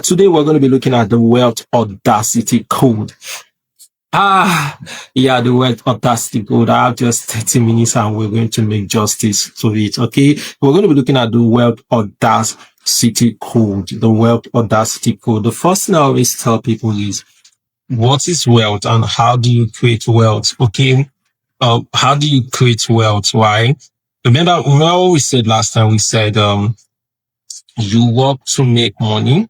Today we're going to be looking at the wealth audacity code. Yeah, the wealth audacity code. I have just 30 minutes and we're going to make justice to it. Okay. We're going to be looking at the wealth audacity code. The wealth audacity code. The first thing I always tell people is, what is wealth and how do you create wealth? Okay. How do you create wealth? Why? Remember what we said last time? We said, you work to make money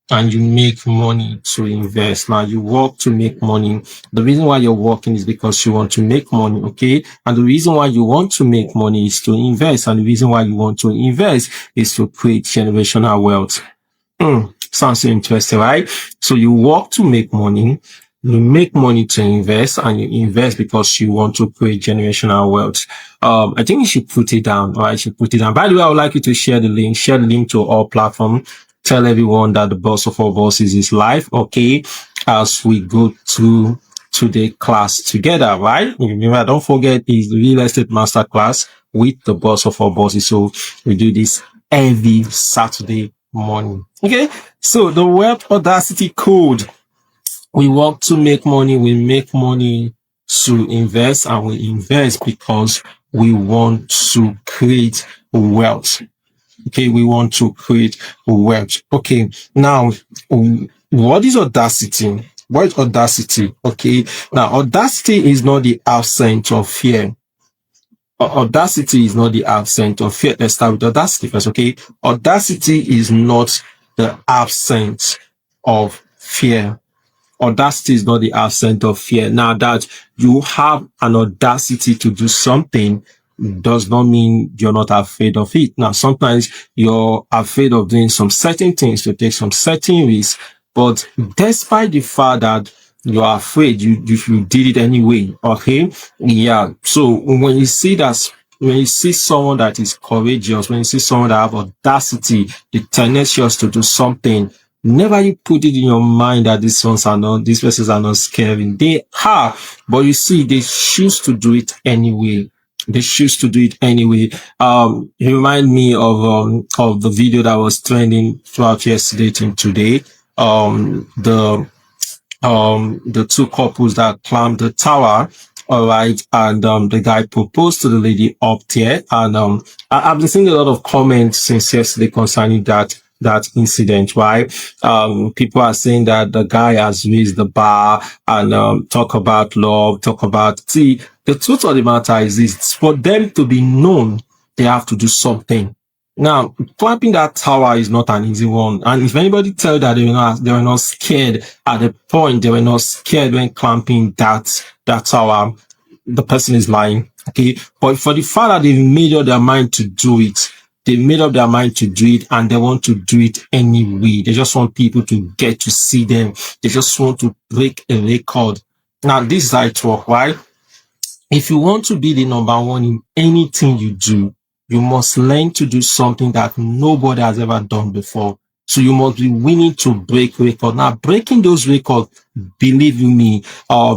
and you make money to invest. Now you work to make money. The reason why you're working is because you want to make money, okay? And the reason why you want to make money is to invest. And the reason why you want to invest is to create generational wealth. Sounds so interesting, right? So you work to make money, you make money to invest, and you invest because you want to create generational wealth. I think you should put it down, right? You should put it down. By the way, I would like you to share the link to all platforms. Tell everyone that the boss of all bosses is live, okay? As we go through today class together, right? Remember, don't forget, it's the real estate master class with the boss of all bosses. So we do this every Saturday morning. Okay, so the wealth audacity code. We work to make money, we make money to invest, and we invest because we want to create wealth. Okay, we want to create wealth. Okay, now what is audacity? What is audacity? Okay, now audacity is not the absence of fear. Audacity is not the absence of fear. Let's start with audacity first, okay? Audacity is not the absence of fear. Audacity is not the absence of fear. Now that you have an audacity to do something does not mean you're not afraid of it. Now, sometimes you're afraid of doing some certain things to take some certain risks, but despite the fact that you are afraid, you did it anyway. Okay. Yeah. So when you see someone that is courageous, when you see someone that have audacity, the tenacious to do something, never you put it in your mind that these persons are not scary. They are, but you see, they choose to do it anyway. They choose to do it anyway. It remind me of the video that was trending throughout yesterday and today. The two couples that climbed the tower, all right, and the guy proposed to the lady up there, and I've been seeing a lot of comments since yesterday concerning that incident, right? People are saying that the guy has raised the bar and talk about love, see, the truth of the matter is this: for them to be known, they have to do something. Now, climbing that tower is not an easy one. And if anybody tell that they were not scared at the point, they were not scared when climbing that tower, the person is lying. Okay. But for the fact that they've made up their mind to do it, they made up their mind to do it and they want to do it anyway. They just want people to get to see them. They just want to break a record. Now, this is how it works, right? If you want to be the number one in anything you do, you must learn to do something that nobody has ever done before. So you must be willing to break records. Now, breaking those records, believe you me,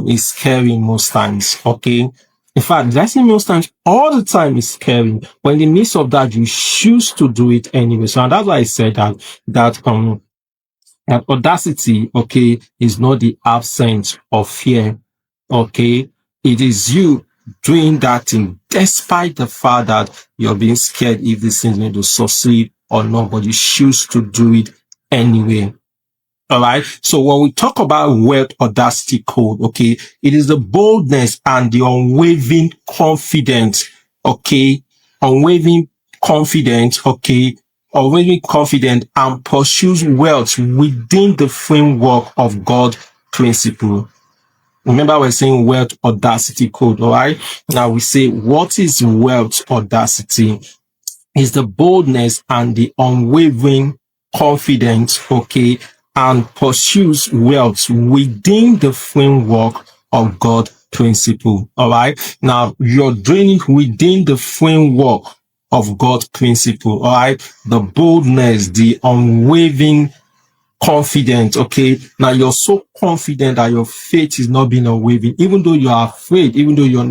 is scary most times. Okay. In fact, did I say most times? All the time is scary. But in the midst of that, you choose to do it anyway. So and that's why I said that audacity, okay, is not the absence of fear. Okay. It is you doing that thing despite the fact that you're being scared if this thing is going to succeed or not, but you choose to do it anyway. All right. So when we talk about wealth audacity code, okay, it is the boldness and the unwavering confidence, okay, unwavering confidence and pursues wealth within the framework of God's principle. Remember, we're saying wealth audacity code, all right? Now we say, what is wealth audacity? Is the boldness and the unwavering confidence, okay, and pursues wealth within the framework of God's principle, all right? Now, you're doing it within the framework of God's principle, all right? The boldness, the unwavering confident, okay? Now you're so confident that your faith is not being unwavering, even though you are afraid, even though you're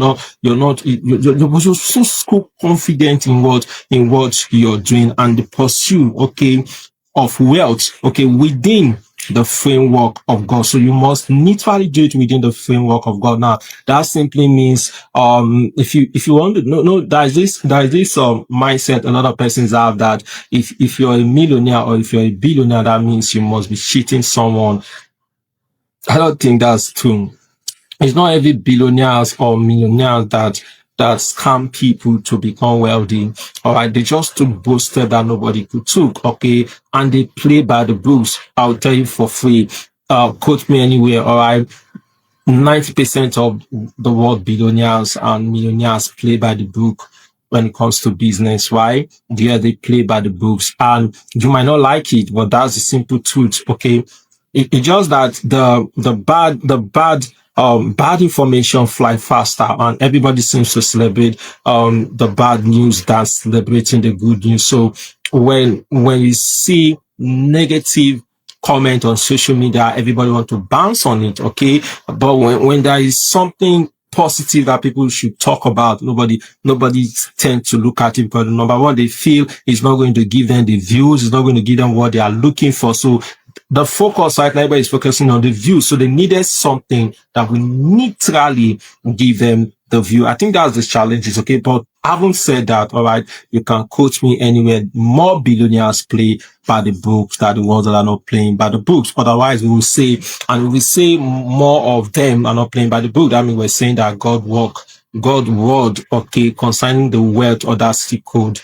so confident in what you're doing and the pursuit, okay? of wealth, okay, within the framework of God. So you must literally do it within the framework of God. Now, that simply means, if you want to know, there's this mindset a lot of persons have, that if you're a millionaire or if you're a billionaire, that means you must be cheating someone. I don't think that's true. It's not every billionaires or millionaires that scam people to become wealthy. All right, they just took boosted that nobody could took. Okay, and they play by the rules. I'll tell you for free. Quote me anywhere. All right, 90% of the world billionaires and millionaires play by the book when it comes to business, right? Yeah, they play by the books, and you might not like it, but that's the simple truth. Okay, it's just that bad information fly faster, and everybody seems to celebrate the bad news than celebrating the good news. So when you see negative comment on social media, everybody want to bounce on it, okay? But when there is something positive that people should talk about, nobody tend to look at it, because number one, they feel it's not going to give them the views, it's not going to give them what they are looking for. So the focus right now, everybody is focusing on the view. So they needed something that will literally give them the view. I think that's the challenges, okay? But having said that, all right, you can quote me anywhere. More billionaires play by the books than the ones that are not playing by the books. Otherwise, we will say more of them are not playing by the book. That means we're saying that God word, okay, concerning the wealth audacity code,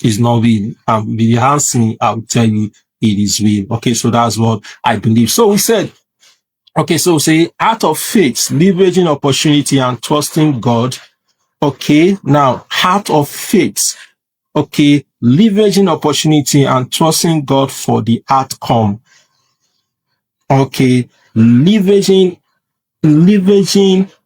is not real. If you ask me, I'll tell you it is real. Okay, so that's what I believe. So we said, okay, so say out of faith, leveraging opportunity and trusting God. Okay, now heart of faith. Okay, leveraging opportunity and trusting God for the outcome. Okay, leveraging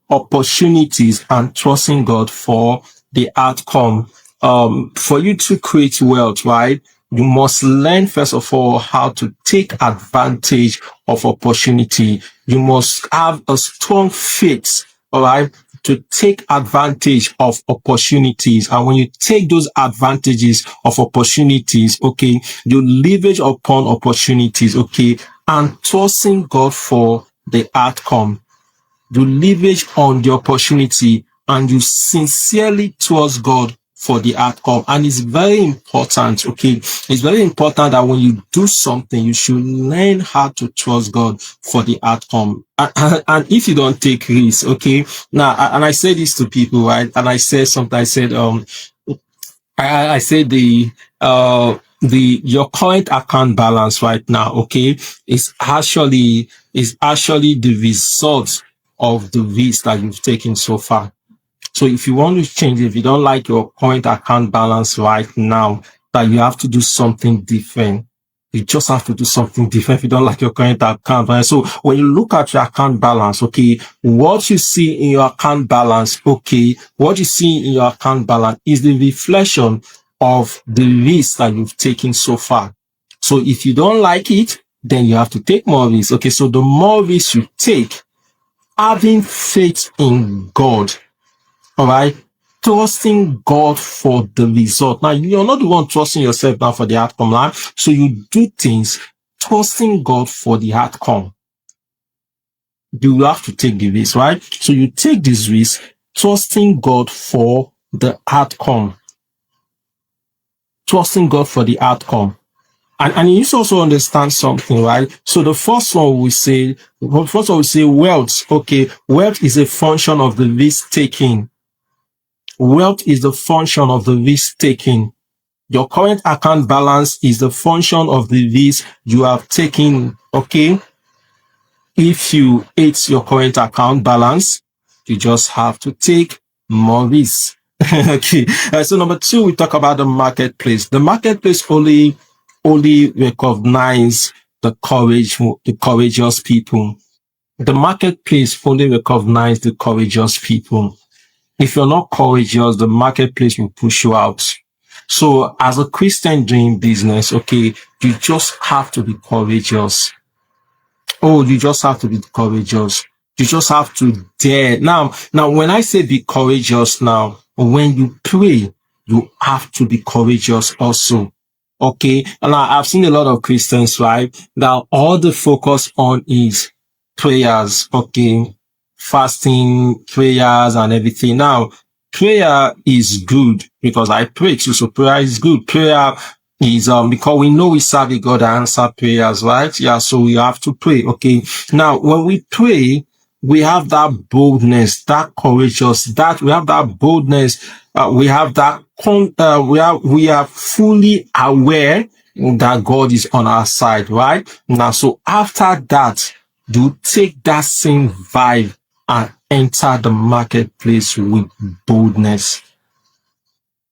opportunities and trusting God for the outcome. For you to create wealth, right, you must learn, first of all, how to take advantage of opportunity. You must have a strong faith, all right, to take advantage of opportunities. And when you take those advantages of opportunities, okay, you leverage upon opportunities, okay, and trusting God for the outcome. You leverage on the opportunity and you sincerely trust God for the outcome. And it's very important, okay? It's very important that when you do something, you should learn how to trust God for the outcome. And if you don't take risks, okay? Now, and I say this to people, right? And I said something, I say your current account balance right now, okay, is actually the result of the risk that you've taken so far. So if you want to change, if you don't like your current account balance right now, that you have to do something different. You just have to do something different if you don't like your current account balance. So when you look at your account balance, okay, what you see in your account balance, okay, what you see in your account balance is the reflection of the risk that you've taken so far. So if you don't like it, then you have to take more risks. Okay, so the more risks you take, having faith in God, all right, trusting God for the result. Now, you're not the one trusting yourself now for the outcome, right? So you do things trusting God for the outcome. You have to take the risk, right? So you take this risk, trusting God for the outcome. Trusting God for the outcome. And you need to also understand something, right? So the first one we say wealth. Okay, wealth is a function of the risk taking. Wealth is the function of the risk taking. Your current account balance is the function of the risk you have taken. Okay. If you hate your current account balance, you just have to take more risks. Okay. So number two, we talk about the marketplace. The marketplace only recognize the courageous people. The marketplace only recognize the courageous people. If you're not courageous, the marketplace will push you out. So as a Christian doing business, okay, you just have to be courageous. Oh, you just have to be courageous. You just have to dare. Now, when I say be courageous now, when you pray, you have to be courageous also. Okay. And I've seen a lot of Christians, right? That all the focus on is prayers. Okay. Fasting, prayers and everything. Now, prayer is good because I pray too. So prayer is good. Prayer is, because we know we serve a God that answer prayers, right? Yeah. So we have to pray. Okay. Now, when we pray, we have that boldness, that courageous, that we have that boldness, we have that we are fully aware that God is on our side, right? Now, so after that, you take that same vibe and enter the marketplace with boldness.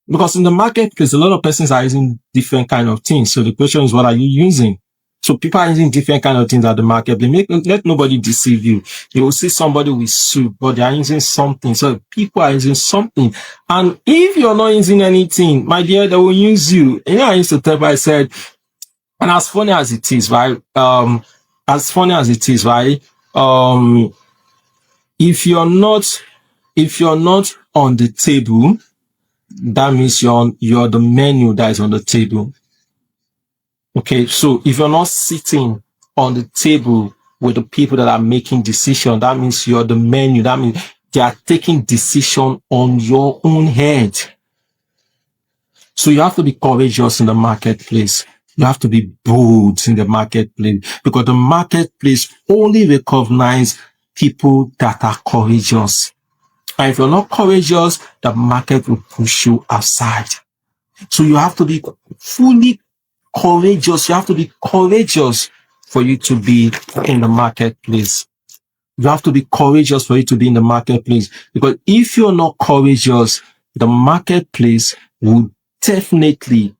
Because in the marketplace, a lot of persons are using different kind of things. So the question is, what are you using? So people are using different kind of things at the marketplace. Let nobody deceive you. You will see somebody with suit, but they are using something. So people are using something. And if you're not using anything, my dear, they will use you. You know, I used to tell people, I said, and as funny as it is, right? As funny as it is, right? Um, if you're not on the table, that means you're the menu that is on the table. Okay, so if you're not sitting on the table with the people that are making decision, that means you're the menu. That means they are taking decision on your own head. So you have to be courageous in the marketplace. You have to be bold in the marketplace because the marketplace only recognize people that are courageous. And if you're not courageous, the market will push you aside. So you have to be fully courageous. You have to be courageous for you to be in the marketplace. You have to be courageous for you to be in the marketplace. Because if you're not courageous, the marketplace will definitely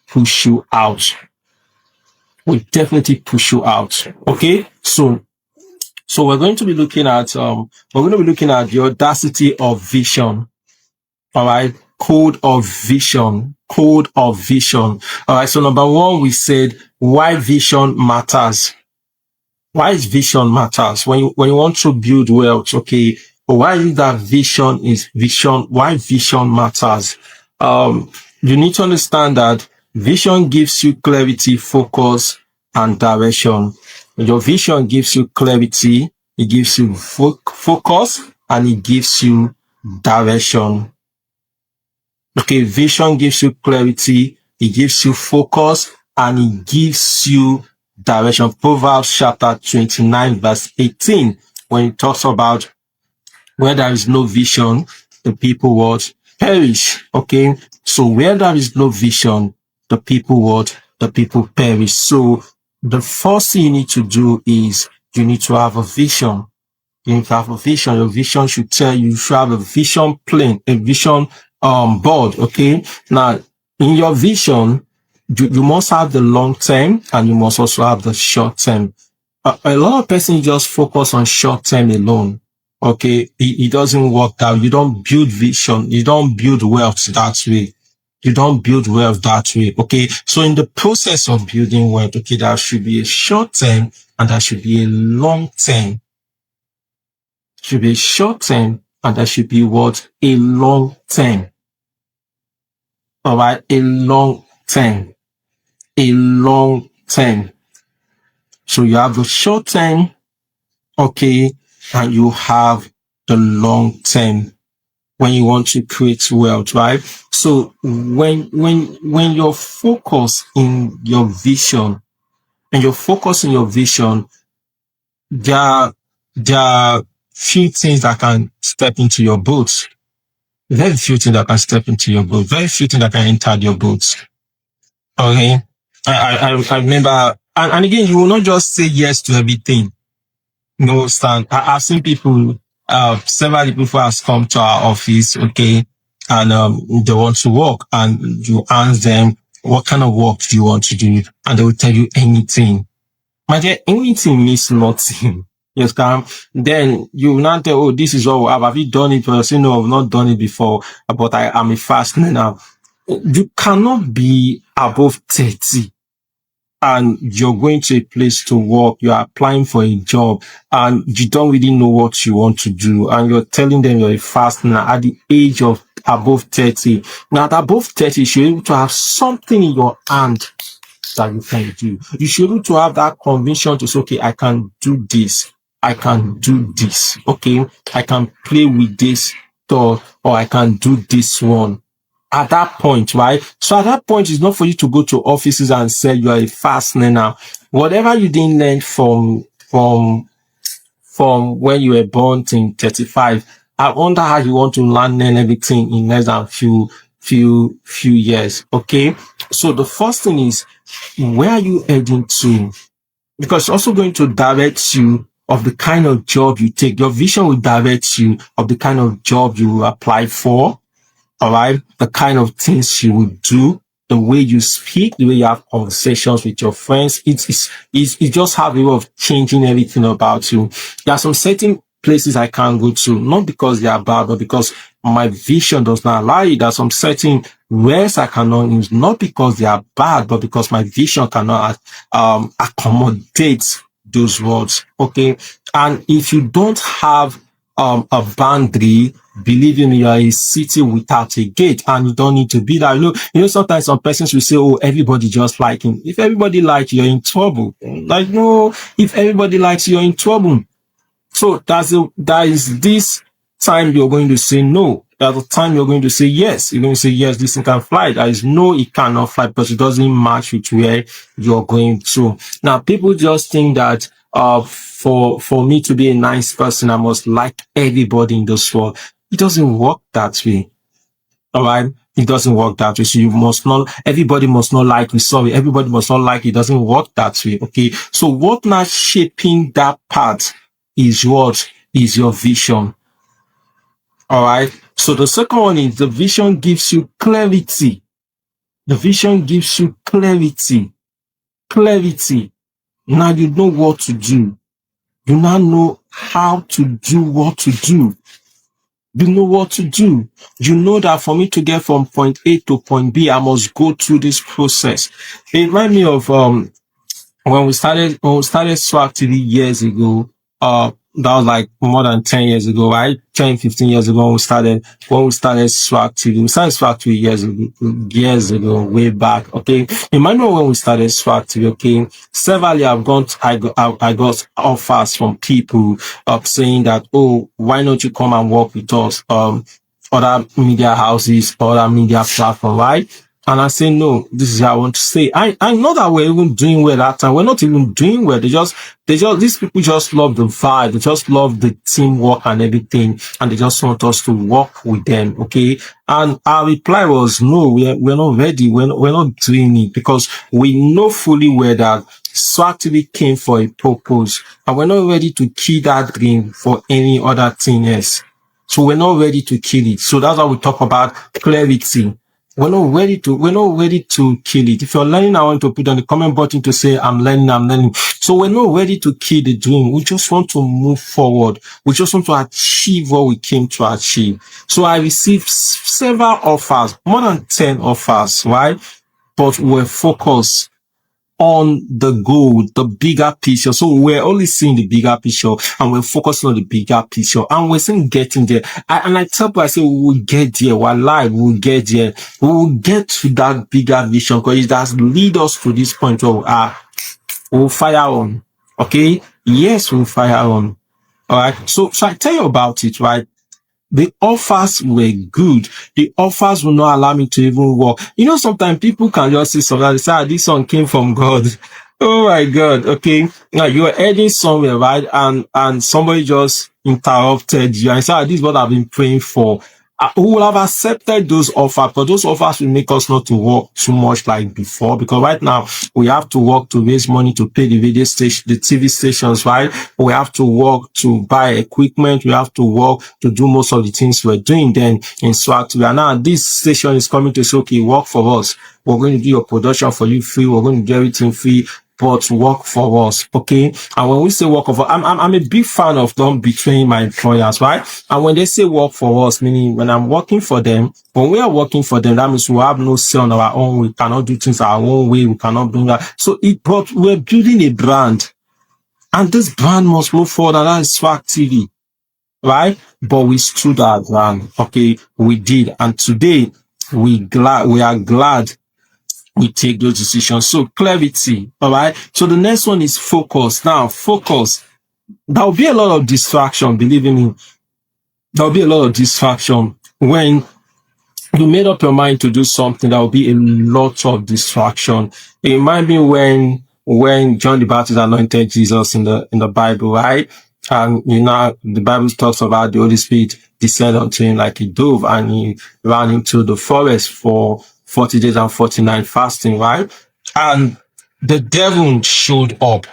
push you out. Will definitely push you out. Okay? So we're going to be looking at the audacity of vision. All right. Code of vision. Code of vision. All right. So number one, we said why vision matters. Why is vision matters? When you want to build wealth, okay. Why is that why vision matters? You need to understand that vision gives you clarity, focus, and direction. Your vision gives you clarity, it gives you focus, and it gives you direction. Okay, vision gives you clarity, it gives you focus, and it gives you direction. Proverbs chapter 29, verse 18, when it talks about where there is no vision, the people what? Perish. Okay, so where there is no vision, the people what? The people perish. So the first thing you need to do is you need to have a vision. You need to have a vision. Your vision should tell you should have a vision plane, a vision board. Okay. Now, in your vision, you must have the long term and you must also have the short term. A lot of persons just focus on short term alone. Okay. It doesn't work out. You don't build vision. You don't build wealth that way. You don't build wealth that way. Okay. So in the process of building wealth, okay, there should be a short term and there should be a long term. Should be short term and there should be what? A long term. All right. A long term. A long term. So you have the short term, okay, and you have the long term when you want to create wealth, right? So when you're focused in your vision and you're focused in your vision, there are few things that can step into your boat. Very few things that can step into your boat. Very few things that can enter your boat. Okay. I remember, and again, you will not just say yes to everything. No, Stan. I've seen people, several people who has come to our office, okay, and they want to work, and you ask them, what kind of work do you want to do? And they will tell you anything. My dear, anything means nothing. Yes, Cam. Then you will not tell, oh, this is what we have. Have you done it? But you know, I've not done it before, but I am a fast learner. You cannot be above 30 and you're going to a place to work, you're applying for a job and you don't really know what you want to do and you're telling them you're a fast learner at the age of above 30. Now, at above 30, you should be able to have something in your hand that you can do. You should be able to have that conviction to say, okay, I can do this. I can do this. Okay. I can play with this toy, or I can do this one. At that point, right? So at that point, it's not for you to go to offices and say you are a fast learner. Whatever you didn't learn from when you were born in 35, I wonder how you want to learn everything in less than few years. Okay. So the first thing is, where are you heading to? Because it's also going to direct you of the kind of job you take. Your vision will direct you of the kind of job you will apply for. All right. The kind of things you will do, the way you speak, the way you have conversations with your friends. It just have a way of changing everything about you. There are some certain places I can't go to, not because they are bad, but because my vision does not allow it. There are some certain words I cannot use, not because they are bad, but because my vision cannot accommodate those words. Okay. And if you don't have a boundary, believe me, you are a city without a gate, and you don't need to be that. You know, sometimes some persons will say, oh, everybody just like him. If everybody likes you, you're in trouble. Like, no, if everybody likes you, you're in trouble. So that is this time you're going to say no. There's a time you're going to say yes. You're going to say, yes, this thing can fly. There is no, it cannot fly, because it doesn't match with where you're going to. Now, people just think that for me to be a nice person, I must like everybody in this world. It doesn't work that way. All right. It doesn't work that way. So everybody must not like you. Sorry. Everybody must not like you. It doesn't work that way. Okay. So what now shaping that part is what is your vision. All right. So the second one is, the vision gives you clarity. The vision gives you clarity. Clarity. Now you know what to do. You now know how to do what to do. You know what to do. You know that for me to get from point A to point B, I must go through this process. It reminds me of when we started Swag TV years ago. That was like more than 10 years ago, right? 10, 15 years ago when we started Swag TV. We started Swag TV years ago, way back. Okay. Remember when we started Swag TV, okay? Severally, I got offers from people saying that, oh, why don't you come and work with us? Other media houses, other media platform, right? And I say, no, this is how I want to say. I know that we're even doing well that time. We're not even doing well. These people just love the vibe. They just love the teamwork and everything. And they just want us to work with them. Okay. And our reply was, no, we're not ready. We're not doing it, because we know fully well that Swag TV came for a purpose, and we're not ready to kill that dream for any other thing else. So we're not ready to kill it. So that's why we talk about clarity. We're not ready to kill it. If you're learning, I want to put on the comment button to say, I'm learning. So we're not ready to kill the dream. We just want to move forward. We just want to achieve what we came to achieve. So I received several offers, more than 10 offers, right? But we're focused on the goal, the bigger picture. So we're only seeing the bigger picture, and we're focusing on the bigger picture, and we're saying getting there. I tell people, I say, we will get there. We're alive. We'll get there. We will get to that bigger vision, because it has lead us to this point where we are. We'll fire on. Okay. Yes, we'll fire on. All right. So I tell you about it, right? The offers were good. The offers will not allow me to even work. You know, sometimes people can just say something, they say, this one came from God. Oh my God. Okay. Now you're heading somewhere, right? And somebody just interrupted you and said, this is what I've been praying for. Who will have accepted those offers, but those offers will make us not to work too much like before, because right now we have to work to raise money to pay the radio station, the TV stations, right? We have to work to buy equipment. We have to work to do most of the things we're doing then in Swag TV. And now this station is coming to say, okay, work for us. We're going to do your production for you free. We're going to do everything free, but work for us, okay? And when we say work for, I'm a big fan of them betraying my employers, right? And when they say work for us, meaning when I'm working for them, when we are working for them, that means we have no say on our own. We cannot do things our own way. We cannot bring that. So but we're building a brand, and this brand must move forward, and that is Swag TV. right? But we stood our ground. Okay, we did, and today we are glad we take those decisions. So clarity, all right. So the next one is focus. Now, focus. There will be a lot of distraction. Believe me, there will be a lot of distraction when you made up your mind to do something. There will be a lot of distraction. It reminds me when John the Baptist anointed Jesus in the Bible, right? And the Bible talks about the Holy Spirit descended onto him like a dove, and he ran into the forest for 40 days and 49 fasting, right? And the devil showed up.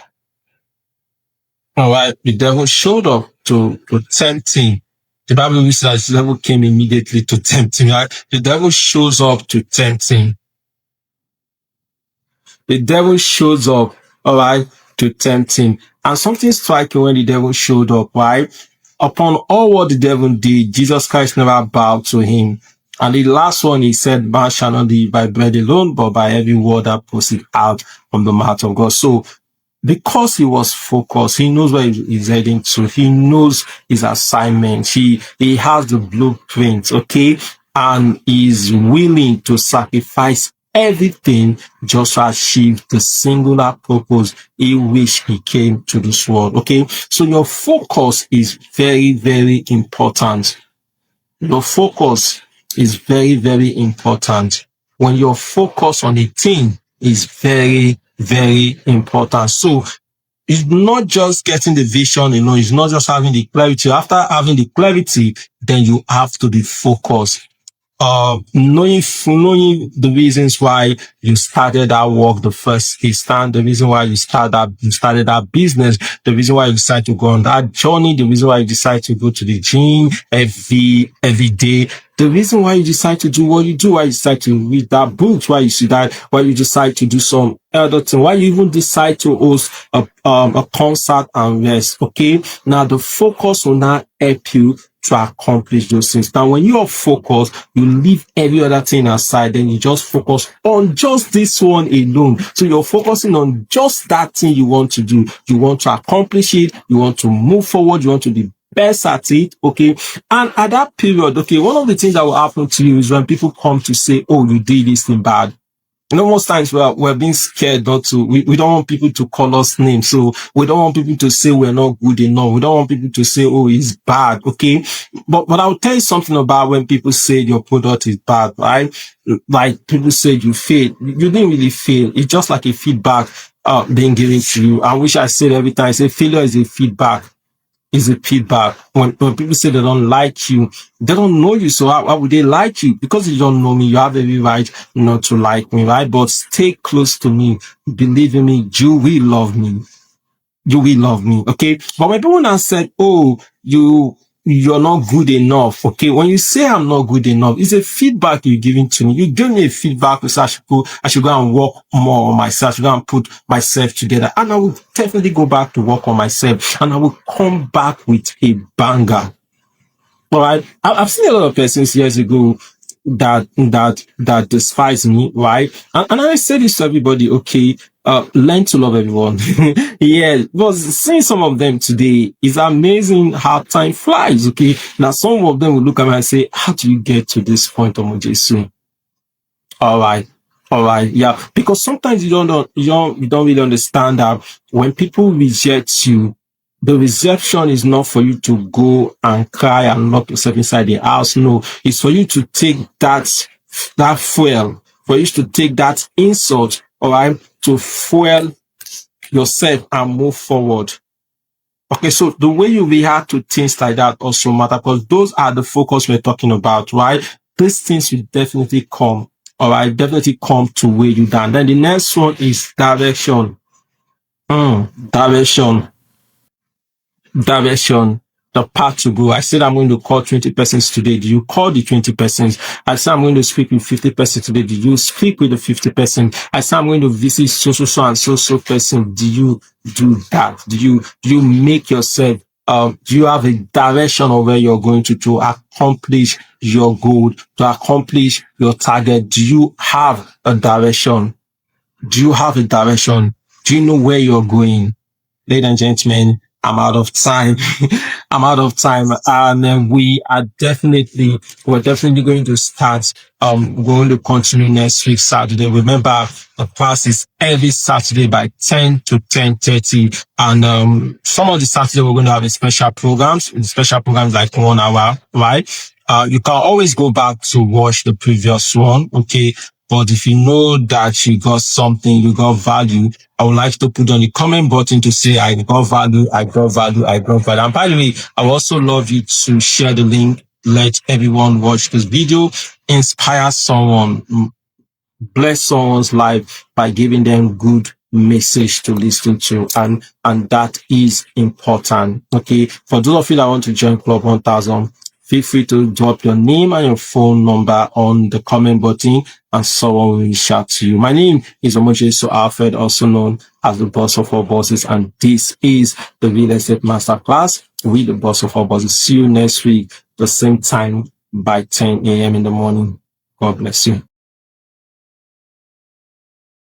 All right, the devil showed up to tempt him. The Bible says the devil came immediately to tempt him, right? The devil shows up to tempt him. The devil shows up, all right, to tempt him. And something striking when the devil showed up, right? Upon all what the devil did, Jesus Christ never bowed to him. And the last one, he said, man shall not live by bread alone, but by every word that proceeds out from the mouth of God. So because he was focused, he knows where he's heading to. He knows his assignment. He has the blueprint, okay? And he's willing to sacrifice everything just to achieve the singular purpose in which he came to this world, okay? So your focus is very, very important. Your focus is very, very important. When you're focused on a thing, is very, very important. So it's not just getting the vision alone. It's not just having the clarity. After having the clarity, then you have to be focused. Knowing the reasons why you started that work the first instant, the reason why you started that business, the reason why you decided to go on that journey, the reason why you decide to go to the gym every day, the reason why you decide to do what you do, why you decide to read that book, why you see that, why you decide to do some other thing, why you even decide to host a concert and rest. Okay. Now the focus will not help you to accomplish those things. Now, when you are focused, you leave every other thing aside, then you just focus on just this one alone. So you're focusing on just that thing you want to do. You want to accomplish it. You want to move forward. You want to be best at it. Okay. And at that period, okay, one of the things that will happen to you is when people come to say, oh, you did this thing bad. Most times we're being scared not to, we don't want people to call us names. So we don't want people to say we're not good enough. We don't want people to say, oh, it's bad. Okay. But I'll tell you something about when people say your product is bad, right? Like people said you failed. You didn't really fail. It's just like a feedback, being given to you. I wish I said every time I say failure is a feedback. Is a feedback. When people say they don't like you, they don't know you. So how would they like you? Because you don't know me, you have every right not to like me, right? But stay close to me. Believe in me, you will love me. You will love me, okay? But when people now said, oh, you're not good enough, okay? When you say I'm not good enough, it's a feedback you're giving to me. You give me a feedback to say I should go and work more on myself. I should go and put myself together. And I will definitely go back to work on myself. And I will come back with a banger. All right. I've seen a lot of persons years ago that despise me, right? And I say this to everybody, okay, learn to love everyone. Yeah, but seeing some of them today is amazing how time flies, okay? Now, some of them will look at me and say, how do you get to this point, Omojesu? All right. All right. Yeah. Because sometimes you don't really understand that when people reject you, the rejection is not for you to go and cry and lock yourself inside the house. No, it's for you to take that fuel, for you to take that insult, all right, to fuel yourself and move forward. Okay, so the way you react to things like that also matter, because those are the focus we're talking about, right? These things will definitely come, all right, definitely come to weigh you down. Then the next one is direction. Direction. Direction, the path to go. I said I'm going to call 20 persons today. Do you call the 20 persons? I said I'm going to speak with 50 persons today. Do you speak with the 50 persons? I said I'm going to visit so and so person. Do you do that? Do you make yourself, do you have a direction of where you're going to accomplish your goal, to accomplish your target? Do you have a direction? Do you have a direction? Do you know where you're going? Ladies and gentlemen, I'm out of time. I'm out of time. And we're definitely going to start, going to continue next week, Saturday. Remember, the class is every Saturday by 10 to 10:30. And, some of the Saturday we're going to have special programs like 1 hour, right? You can always go back to watch the previous one. Okay. But if you know that you got something, you got value, I would like to put on the comment button to say, I got value, I got value, I got value. And by the way, I would also love you to share the link. Let everyone watch this video, inspire someone, bless someone's life by giving them good message to listen to, and that is important. Okay, for those of you that want to join Club 1000, feel free to drop your name and your phone number on the comment button and someone will reach out to you. My name is Omojesu Alfred, also known as the boss of all bosses, and this is the Real Estate Masterclass with the boss of all bosses. See you next week, the same time by 10 a.m. in the morning. God bless you.